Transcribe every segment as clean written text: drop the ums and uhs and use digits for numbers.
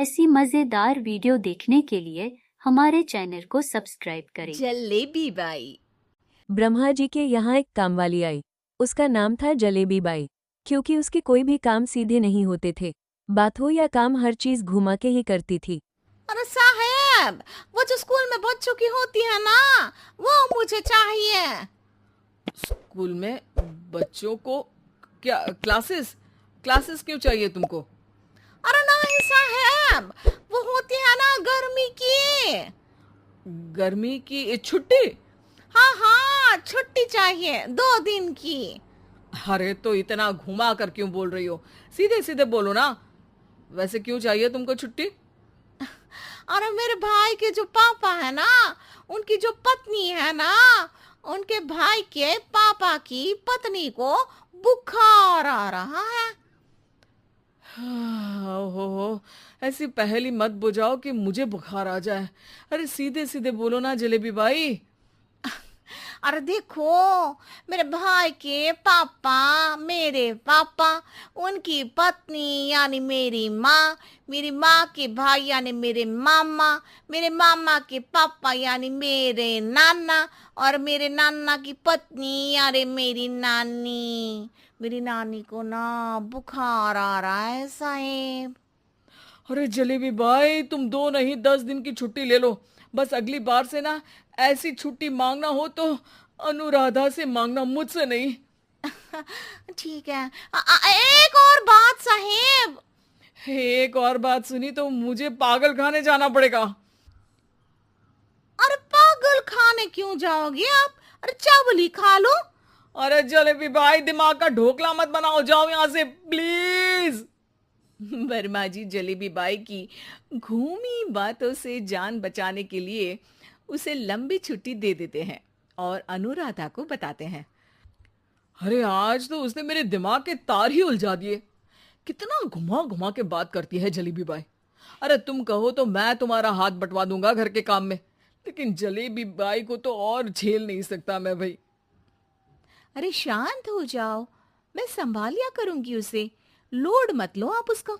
ऐसी मजेदार वीडियो देखने के लिए हमारे चैनल को सब्सक्राइब करें। जलेबी बाई। ब्रह्मा जी के यहाँ एक कामवाली आई। उसका नाम था जलेबी बाई। क्योंकि उसके कोई भी काम सीधे नहीं होते थे, बात हो या काम, हर चीज घुमा के ही करती थी। अरे साहब, वो जो स्कूल में बच्चों की होती है ना, वो मुझे चाहिए। स्कूल में बच्चों को क्या क्लासेस क्लासेस क्यों चाहिए तुमको? अरे नहीं साहब, वो होती है ना गर्मी की। गर्मी की छुट्टी? हाँ हाँ, छुट्टी चाहिए 2 दिन की। अरे तो इतना घुमा कर क्यों बोल रही हो? सीधे सीधे बोलो ना। वैसे क्यों चाहिए तुमको छुट्टी? अरे मेरे भाई के जो पापा है ना, उनकी जो पत्नी है ना, उनके भाई के पापा की पत्नी को बुखार आ रहा है। ओहो, ऐसी पहेली मत बुझाओ कि मुझे बुखार आ जाए। अरे सीधे सीधे बोलो ना जलेबी बाई। अरे देखो, मेरे भाई के पापा, मेरे पापा, उनकी पत्नी यानी मेरी माँ के भाई यानी मेरे मामा के पापा यानी मेरे नाना, और मेरे नाना की पत्नी यानी मेरी नानी को ना बुखार आ रहा है साहेब। अरे जलेबी भाई, तुम 2 नहीं 10 दिन की छुट्टी ले लो। बस अगली बार से ना ऐसी छुट्टी मांगना हो तो अनुराधा से मांगना, मुझसे नहीं। ठीक है। एक और बात साहेब। एक और बात सुनी तो मुझे पागल खाने जाना पड़ेगा। अरे पागल खाने क्यों जाओगे आप? अरे चावल ही खा लो। अरे जलेबी भाई, दिमाग का ढोकला मत बनाओ, जाओ यहाँ से प्लीज। वर्मा जी जलेबी बाई की घूमी बातों से जान बचाने के लिए उसे लंबी छुट्टी दे देते हैं और अनुराधा को बताते हैं। अरे आज तो उसने मेरे दिमाग के तार ही उलझा दिए। कितना घुमा घुमा के बात करती है जलेबी बाई। अरे तुम कहो तो मैं तुम्हारा हाथ बंटवा दूंगा घर के काम में, लेकिन जलेबी बाई को तो और झेल नहीं सकता मैं भाई। अरे शांत हो जाओ, मैं संभाल लिया करूंगी उसे, लोड मत लो आप उसका।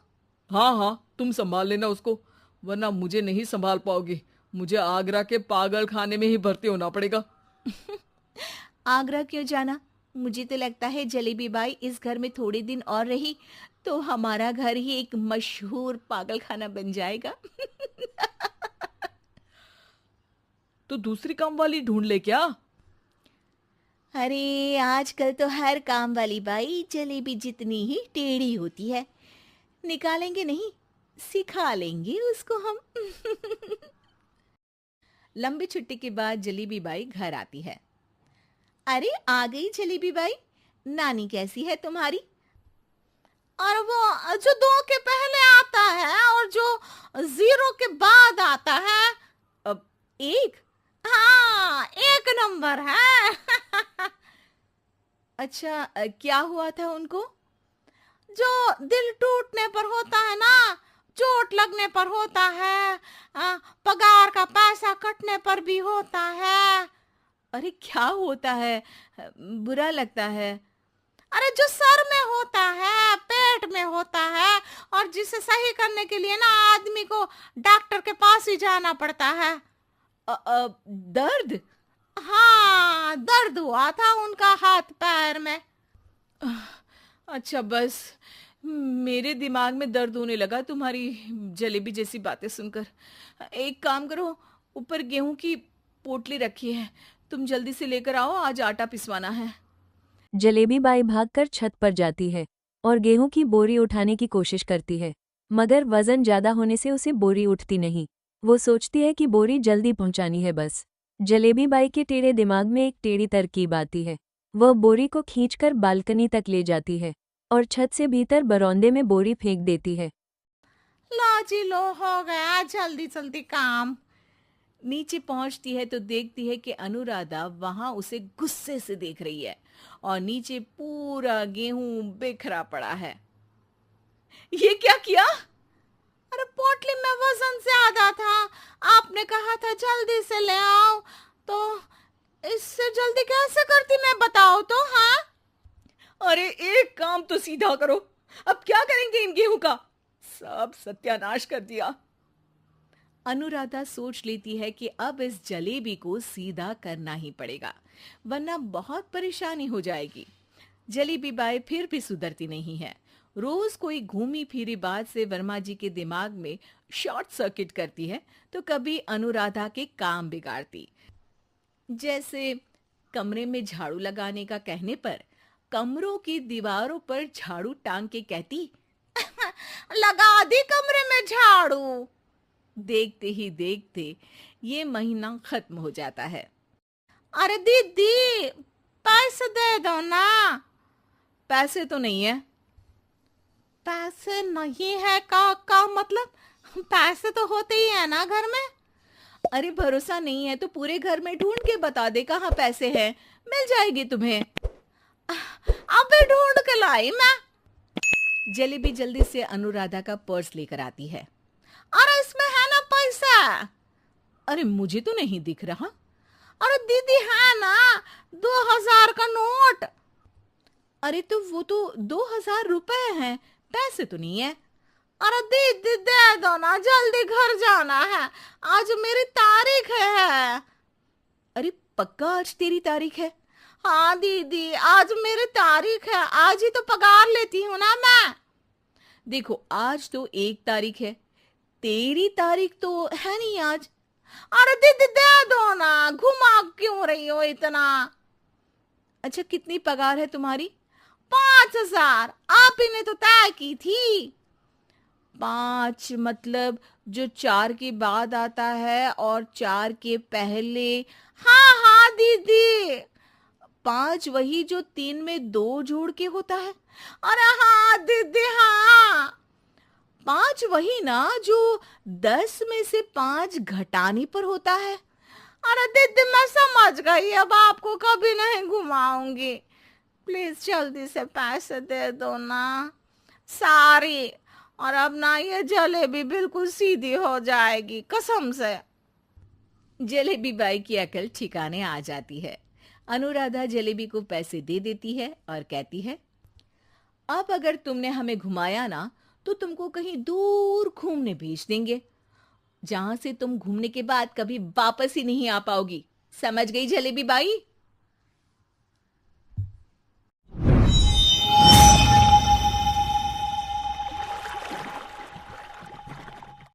हाँ हाँ, तुम संभाल लेना उसको, वरना मुझे नहीं संभाल पाओगी। मुझे आगरा के पागल खाने में ही भर्ती होना पड़ेगा। आगरा क्यों जाना? मुझे तो लगता है जलेबी बाई इस घर में थोड़े दिन और रही तो हमारा घर ही एक मशहूर पागल खाना बन जाएगा। तो दूसरी काम वाली ढूंढ ले क्या? अरे आजकल तो हर काम वाली बाई जलेबी जितनी ही टेढ़ी होती है। निकालेंगे नहीं, सिखा लेंगे उसको हम। लंबी छुट्टी के बाद जलेबी बाई घर आती है। अरे आ गई जलेबी बाई, नानी कैसी है तुम्हारी? और वो जो 2 के पहले आता है और जो 0 के बाद आता है। अब 1? हाँ, 1 नंबर है। अच्छा, क्या हुआ था उनको? जो दिल टूटने पर होता है ना, चोट लगने पर होता है, पगार का पैसा कटने पर भी होता है। अरे क्या होता है? बुरा लगता है। अरे जो सर में होता है, पेट में होता है, और जिसे सही करने के लिए ना आदमी को डॉक्टर के पास ही जाना पड़ता है। दर्द? हाँ, दर्द हुआ था उनका हाथ पैर में। अच्छा, बस मेरे दिमाग में दर्द होने लगा तुम्हारी जलेबी जैसी बातें सुनकर। एक काम करो, ऊपर गेहूं की पोटली रखी है, तुम जल्दी से लेकर आओ, आज आटा पिसवाना है। जलेबी बाई भागकर छत पर जाती है और गेहूं की बोरी उठाने की कोशिश करती है, मगर वजन ज्यादा होने से उसे बोरी उठती नहीं। वो सोचती है कि बोरी जल्दी पहुंचानी है बस। जलेबी बाई के टेढ़े दिमाग में एक टेढ़ी तरकीब आती है। वह बोरी को खींचकर बालकनी तक ले जाती है और छत से भीतर बरौंदे में बोरी फेंक देती है। लो जी लो, हो गया जल्दी जल्दी काम। नीचे पहुंचती है तो देखती है कि अनुराधा वहां उसे गुस्से से देख रही है और नीचे पूरा गेहूं बिखरा पड़ा है। ये क्या किया? अरे पोटली में वजन ज्यादा था, आपने कहा था जल्दी से ले आओ, तो इससे जल्दी कैसे करती मैं बताओ तो। हाँ, अरे एक काम तो सीधा करो, अब क्या करेंगे इन गेहूं का? सब सत्यानाश कर दिया। अनुराधा सोच लेती है कि अब इस जलेबी को सीधा करना ही पड़ेगा, वरना बहुत परेशानी हो जाएगी। जलेबी बाई फिर भी सुधरती नहीं है। रोज कोई घूमी फिरी बात से वर्मा जी के दिमाग में शॉर्ट सर्किट करती है, तो कभी अनुराधा के काम बिगाड़ती। जैसे कमरे में झाड़ू लगाने का कहने पर कमरों की दीवारों पर झाड़ू टांग के कहती, लगा दी कमरे में झाड़ू। देखते ही देखते ये महीना खत्म हो जाता है। अरे दीदी, पैसे दे दो ना। पैसे तो नहीं है। पैसे नहीं है का मतलब? पैसे तो होते ही है ना घर में। अरे भरोसा नहीं है तो पूरे घर में ढूंढ के बता दे कहाँ पैसे हैं, मिल जाएगी तुम्हें। अबे ढूंढ के लाई मैं। जलेबी जल्दी से अनुराधा का पर्स लेकर आती है। अरे इसमें है ना पैसा। अरे मुझे तो नहीं दिख रहा। अरे दीदी है ना 2000 का नोट। अरे तो वो तो 2000 रुपए हैं, पैसे तो नहीं है। अरे दीदी दे दो ना, जल्दी घर जाना है, आज मेरी तारीख है। अरे पक्का आज तेरी तारीख है? हाँ दीदी, आज मेरी तारीख है, आज ही तो पगार लेती हूँ ना मैं। देखो आज तो 1 तारीख है, तेरी तारीख तो है नहीं आज। अरे दीदी दे दो ना, घुमा क्यों रही हो इतना? अच्छा कितनी पगार है तुम्हारी? 5000। आप ही ने तो तय की थी। 5 मतलब जो 4 के बाद आता है और 4 के पहले। हाँ हाँ दीदी। 5 वही जो 3 में 2 जोड़ के होता है। अरे हाँ दीदी हाँ। 5 वही ना जो 10 में से 5 घटाने पर होता है। अरे दीदी मैं समझ गई, अब आपको कभी नहीं घुमाऊंगी। प्लीज जल्दी से पैसे दे दो ना, सारी। और अब ना ये जलेबी बिल्कुल सीधी हो जाएगी कसम से। जलेबी बाई की अकल ठिकाने आ जाती है। अनुराधा जलेबी को पैसे दे देती है और कहती है, अब अगर तुमने हमें घुमाया ना तो तुमको कहीं दूर घूमने भेज देंगे, जहां से तुम घूमने के बाद कभी वापस ही नहीं आ पाओगी। समझ गई जलेबी बाई?